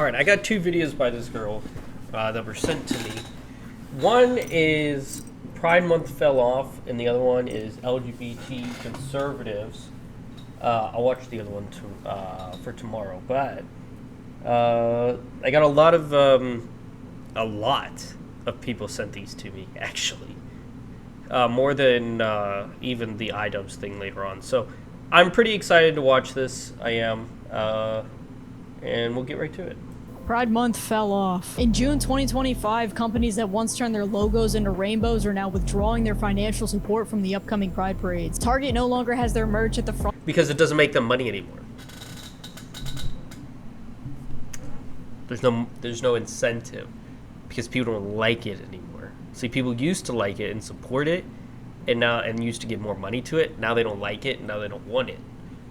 Alright, I got two videos by this girl that were sent to me. One is Pride Month fell off, and the other one is LGBT conservatives. I'll watch the other one for tomorrow, but I got a lot of people sent these to me, actually. More than even the iDubbbz thing later on. So I'm pretty excited to watch this. I am. And we'll get right to it. Pride Month fell off. In June 2025, companies that once turned their logos into rainbows are now withdrawing their financial support from the upcoming Pride parades. Target no longer has their merch at the front because it doesn't make them money anymore. There's no incentive because people don't like it anymore. See, people used to like it and support it, and used to give more money to it. Now they don't like it, and now they don't want it,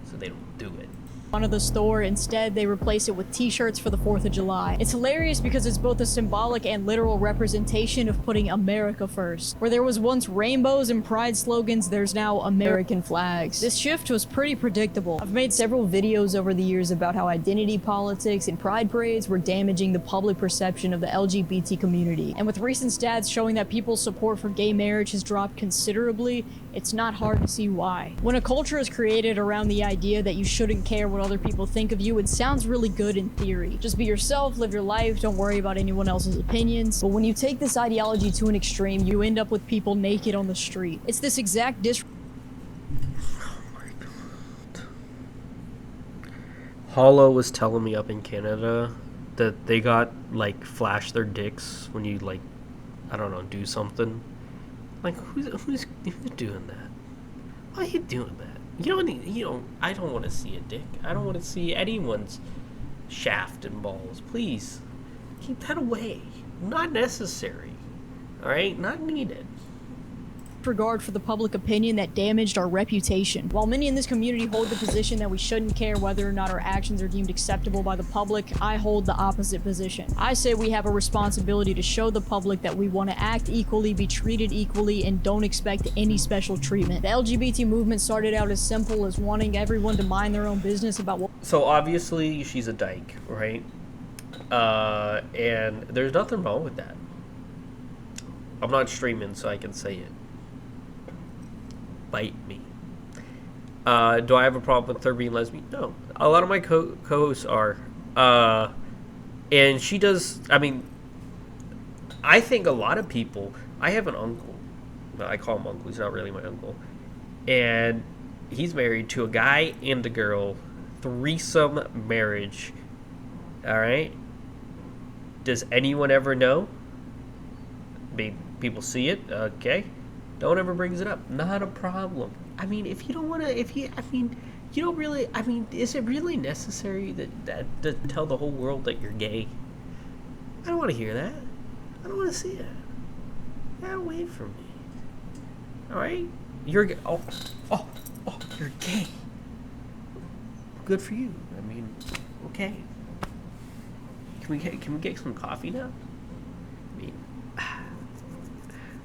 so they don't do it. Of the store. Instead, they replace it with t-shirts for the 4th of July. It's hilarious because it's both a symbolic and literal representation of putting America first. Where there was once rainbows and pride slogans, there's now American flags. This shift was pretty predictable. I've made several videos over the years about how identity politics and pride parades were damaging the public perception of the LGBT community. And with recent stats showing that people's support for gay marriage has dropped considerably, it's not hard to see why. When a culture is created around the idea that you shouldn't care what other people think of you, it sounds really good in theory. Just be yourself, live your life, don't worry about anyone else's opinions. But when you take this ideology to an extreme, you end up with people naked on the street. It's this exact Oh my god. Hollow was telling me up in Canada that they got, like, flash their dicks when you, like, I don't know, do something. Like, who's doing that? Why are you doing that? I don't want to see a dick. I don't want to see anyone's shaft and balls. Please, keep that away. Not necessary. Alright? Not needed. Regard for the public opinion that damaged our reputation. While many in this community hold the position that we shouldn't care whether or not our actions are deemed acceptable by the public, I hold the opposite position. I say we have a responsibility to show the public that we want to act equally, be treated equally, and don't expect any special treatment. The LGBT movement started out as simple as wanting everyone to mind their own business about what— So obviously she's a dyke, right? And there's nothing wrong with that. I'm not streaming, so I can say it. Bite me. Do I have a problem with her being lesbian? No. A lot of my co-hosts are. And she does, I mean, I think a lot of people, I have an uncle. I call him uncle, he's not really my uncle. And he's married to a guy and a girl. Threesome marriage. Alright? Does anyone ever know? Maybe people see it, okay. Don't ever brings it up. Not a problem. I mean, if you don't want to, you don't really, is it really necessary that to tell the whole world that you're gay? I don't want to hear that. I don't want to see it. Get away from me. Alright? You're gay. Oh, you're gay. Good for you. I mean, okay. Can we get some coffee now?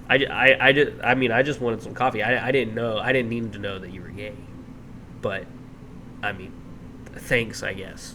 I just wanted some coffee. I didn't need to know that you were gay. But, I mean, thanks, I guess.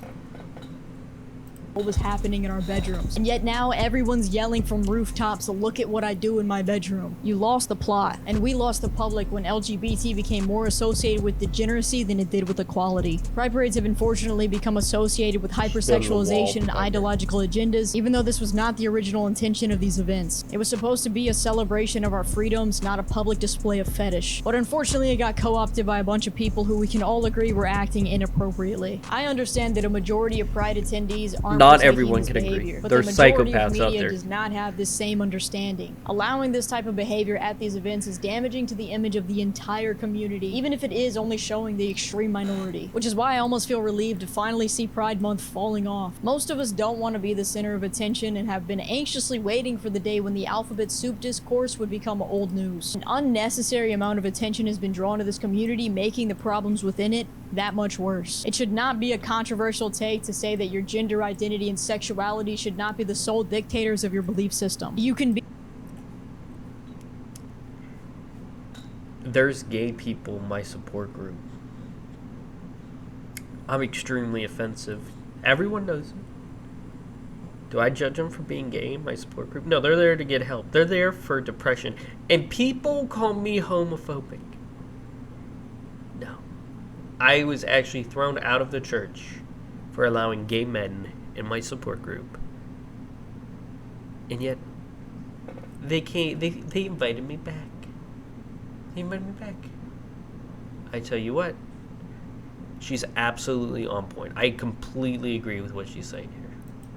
What was happening in our bedrooms. And yet now everyone's yelling from rooftops, look at what I do in my bedroom. You lost the plot, and we lost the public when LGBT became more associated with degeneracy than it did with equality. Pride parades have unfortunately become associated with hypersexualization and ideological agendas, even though this was not the original intention of these events. It was supposed to be a celebration of our freedoms, not a public display of fetish. But unfortunately it got co-opted by a bunch of people who we can all agree were acting inappropriately. I understand that a majority of Pride attendees aren't— Not everyone can agree. There's psychopaths out there. Does not have this same understanding. Allowing this type of behavior at these events is damaging to the image of the entire community, even if it is only showing the extreme minority. Which is why I almost feel relieved to finally see Pride Month falling off. Most of us don't want to be the center of attention and have been anxiously waiting for the day when the alphabet soup discourse would become old news. An unnecessary amount of attention has been drawn to this community, making the problems within it that much worse. It should not be a controversial take to say that your gender identity and sexuality should not be the sole dictators of your belief system. You can be— There's gay people in my support group. I'm extremely offensive. Everyone knows it. Do I judge them for being gay in my support group? No, they're there to get help. They're there for depression. And people call me homophobic. No. I was actually thrown out of the church for allowing gay men in my support group. And yet, they invited me back. They invited me back. I tell you what, she's absolutely on point. I completely agree with what she's saying here.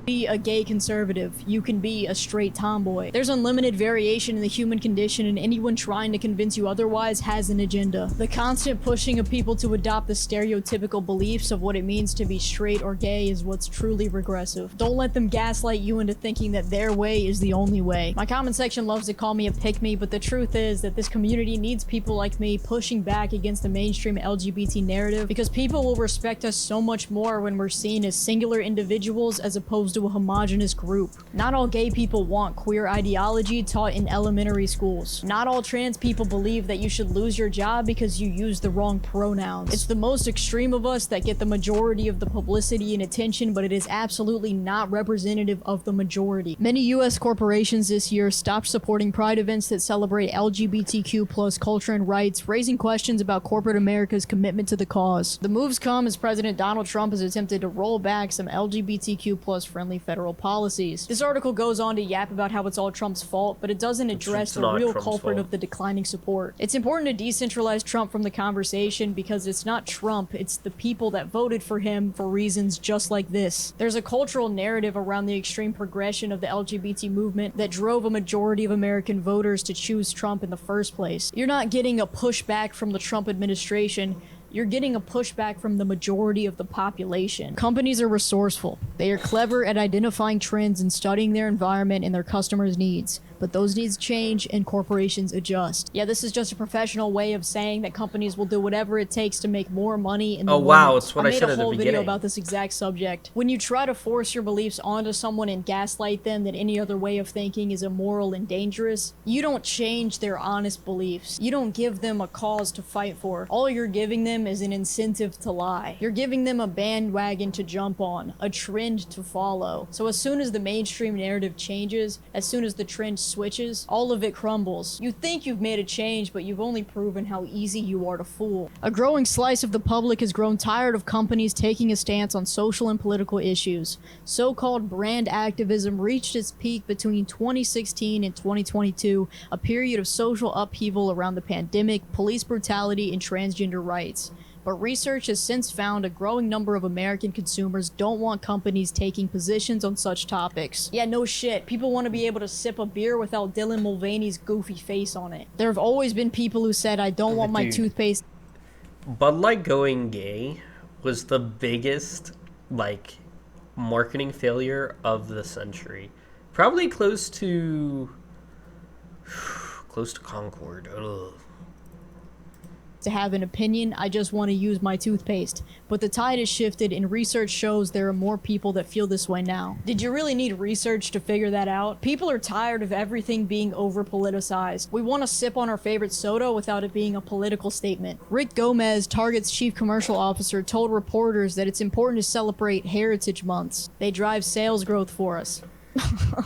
Be a gay conservative, you can be a straight tomboy. There's unlimited variation in the human condition, and anyone trying to convince you otherwise has an agenda. The constant pushing of people to adopt the stereotypical beliefs of what it means to be straight or gay is what's truly regressive. Don't let them gaslight you into thinking that their way is the only way. My comment section loves to call me a pick-me, but the truth is that this community needs people like me pushing back against the mainstream LGBT narrative, because people will respect us so much more when we're seen as singular individuals as opposed to a homogenous group. Not all gay people want queer ideology taught in elementary schools. Not all trans people believe that you should lose your job because you use the wrong pronouns. It's the most extreme of us that get the majority of the publicity and attention, but it is absolutely not representative of the majority. Many US corporations this year stopped supporting pride events that celebrate LGBTQ plus culture and rights, raising questions about corporate America's commitment to the cause. The moves come as President Donald Trump has attempted to roll back some LGBTQ plus friendly federal policies. This article goes on to yap about how it's all Trump's fault, but it doesn't address the real culprit of the declining support. It's important to decentralize Trump from the conversation because it's not Trump, it's the people that voted for him for reasons just like this. There's a cultural narrative around the extreme progression of the LGBT movement that drove a majority of American voters to choose Trump in the first place. You're not getting a pushback from the Trump administration. You're getting a pushback from the majority of the population. Companies are resourceful. They are clever at identifying trends and studying their environment and their customers' needs. But those needs change and corporations adjust. Yeah, this is just a professional way of saying that companies will do whatever it takes to make more money in the moment. Wow, it's what I said at the beginning. I made a whole video about this exact subject. When you try to force your beliefs onto someone and gaslight them that any other way of thinking is immoral and dangerous, you don't change their honest beliefs. You don't give them a cause to fight for. All you're giving them is an incentive to lie. You're giving them a bandwagon to jump on, a trend to follow. So as soon as the mainstream narrative changes, as soon as the trend switches, all of it crumbles. You think you've made a change, but you've only proven how easy you are to fool. A growing slice of the public has grown tired of companies taking a stance on social and political issues. So-called brand activism reached its peak between 2016 and 2022, a period of social upheaval around the pandemic, police brutality, and transgender rights. But research has since found a growing number of American consumers don't want companies taking positions on such topics. Yeah, no shit. People want to be able to sip a beer without Dylan Mulvaney's goofy face on it. There have always been people who said, I don't want my toothpaste. Bud Light going gay was the biggest, marketing failure of the century. Probably close to Concord. Ugh. To have an opinion, I just want to use my toothpaste. But the tide has shifted and research shows there are more people that feel this way now. Did you really need research to figure that out? People are tired of everything being over-politicized. We want to sip on our favorite soda without it being a political statement. Rick Gomez, Target's chief commercial officer, told reporters that it's important to celebrate Heritage Months. They drive sales growth for us.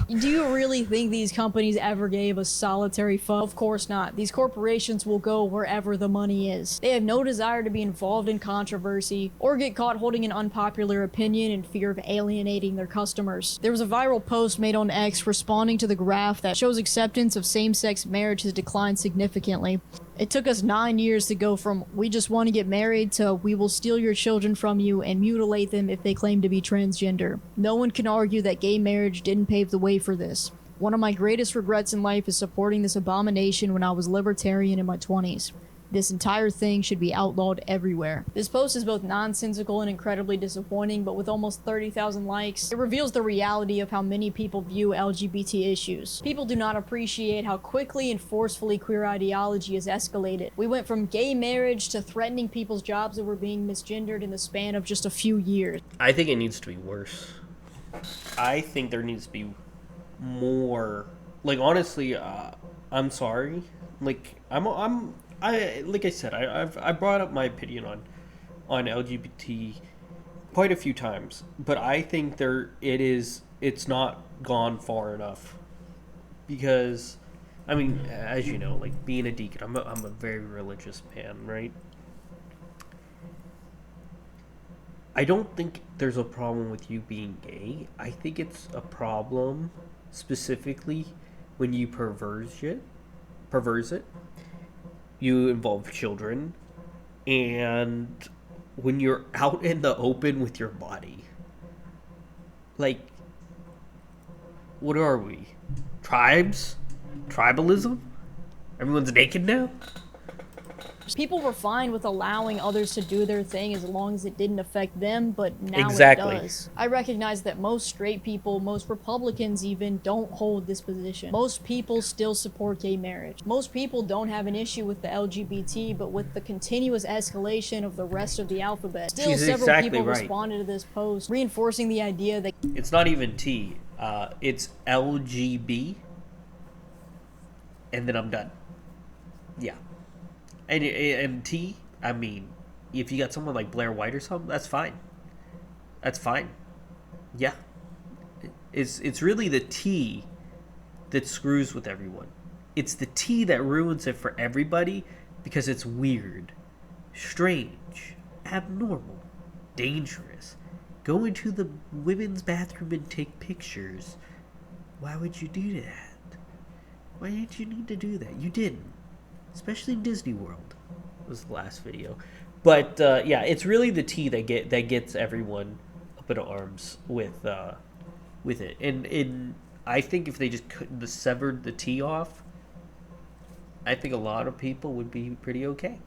Do you really think these companies ever gave a solitary fuck? Of course not. These corporations will go wherever the money is. They have no desire to be involved in controversy or get caught holding an unpopular opinion in fear of alienating their customers. There was a viral post made on X responding to the graph that shows acceptance of same-sex marriage has declined significantly. It took us 9 years to go from we just want to get married to we will steal your children from you and mutilate them if they claim to be transgender. No one can argue that gay marriage didn't pave the way for this. One of my greatest regrets in life is supporting this abomination when I was libertarian in my 20s. This entire thing should be outlawed everywhere. This post is both nonsensical and incredibly disappointing, but with almost 30,000 likes, it reveals the reality of how many people view LGBT issues. People do not appreciate how quickly and forcefully queer ideology has escalated. We went from gay marriage to threatening people's jobs that were being misgendered in the span of just a few years. I think it needs to be worse. I think there needs to be more. Honestly, I'm sorry. I brought up my opinion on LGBT quite a few times, but I think it's not gone far enough because, I mean, as you know, like being a deacon, I'm a very religious man, right? I don't think there's a problem with you being gay. I think it's a problem specifically when you perverse it. You involve children, and when you're out in the open with your body. Like, what are we? Tribes? Tribalism? Everyone's naked now? People were fine with allowing others to do their thing as long as it didn't affect them, but now Exactly. it does. I recognize that most straight people, most Republicans even, don't hold this position. Most people still support gay marriage. Most people don't have an issue with the LGBT, but with the continuous escalation of the rest of the alphabet. Still, She's several exactly people right. responded to this post, reinforcing the idea that It's not even T. It's LGB. And then I'm done. Yeah. And T, I mean, if you got someone like Blair White or something, that's fine. That's fine. Yeah. It's really the T that screws with everyone. It's the T that ruins it for everybody because it's weird, strange, abnormal, dangerous. Go into the women's bathroom and take pictures. Why would you do that? Why did you need to do that? You didn't. Especially in Disney World. Was the last video. But yeah, it's really the T that gets everyone up in arms with it. And I think if they just severed the T off, I think a lot of people would be pretty okay.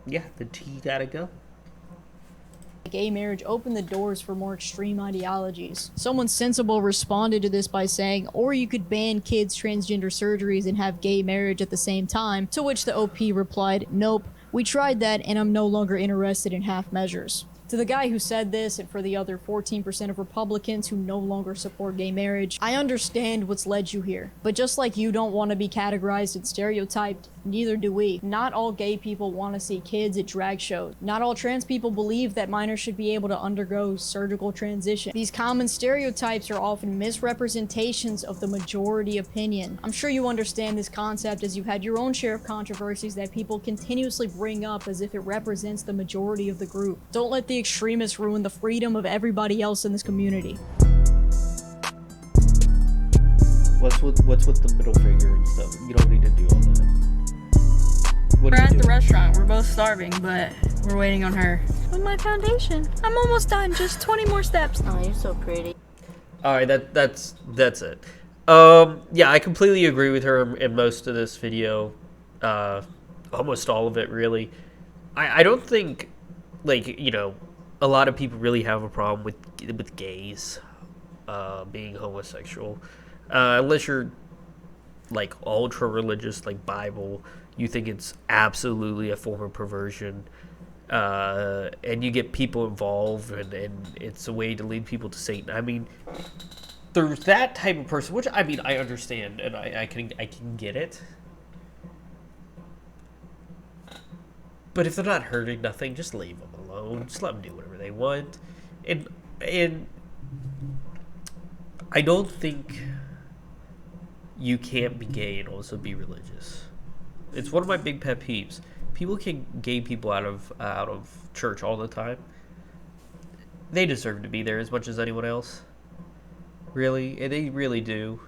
Yeah, the T gotta go. gay marriage opened the doors for more extreme ideologies. Someone sensible responded to this by saying, or you could ban kids' transgender surgeries and have gay marriage at the same time, to which the OP replied, nope, we tried that and I'm no longer interested in half measures. To the guy who said this, and for the other 14% of Republicans who no longer support gay marriage, I understand what's led you here. But just like you don't want to be categorized and stereotyped, neither do we. Not all gay people want to see kids at drag shows. Not all trans people believe that minors should be able to undergo surgical transition. These common stereotypes are often misrepresentations of the majority opinion. I'm sure you understand this concept as you've had your own share of controversies that people continuously bring up as if it represents the majority of the group. Don't let the extremists ruin the freedom of everybody else in this community. What's with the middle finger and stuff? You don't need to do all that. We're at the restaurant. We're both starving, but we're waiting on her. With my foundation. I'm almost done. Just 20 more steps. Oh, you're so pretty. All right, that's it. Yeah, I completely agree with her in most of this video. Almost all of it, really. I don't think, like, you know, a lot of people really have a problem with gays being homosexual, unless you're like ultra religious, like Bible. You think it's absolutely a form of perversion, and you get people involved, and it's a way to lead people to Satan. I mean, there's that type of person, which I mean I understand, and I can get it. But if they're not hurting nothing, just leave them alone. Just let them do whatever they want. And I don't think you can't be gay and also be religious. It's one of my big pet peeves. People kick gay people out of church all the time. They deserve to be there as much as anyone else. Really, and they really do.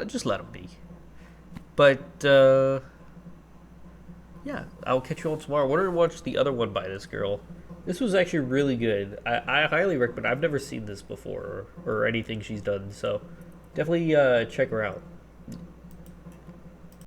Just let them be. But yeah, I'll catch you all tomorrow. I wanted to watch the other one by this girl. This was actually really good. I highly recommend. I've never seen this before or anything she's done, so definitely check her out.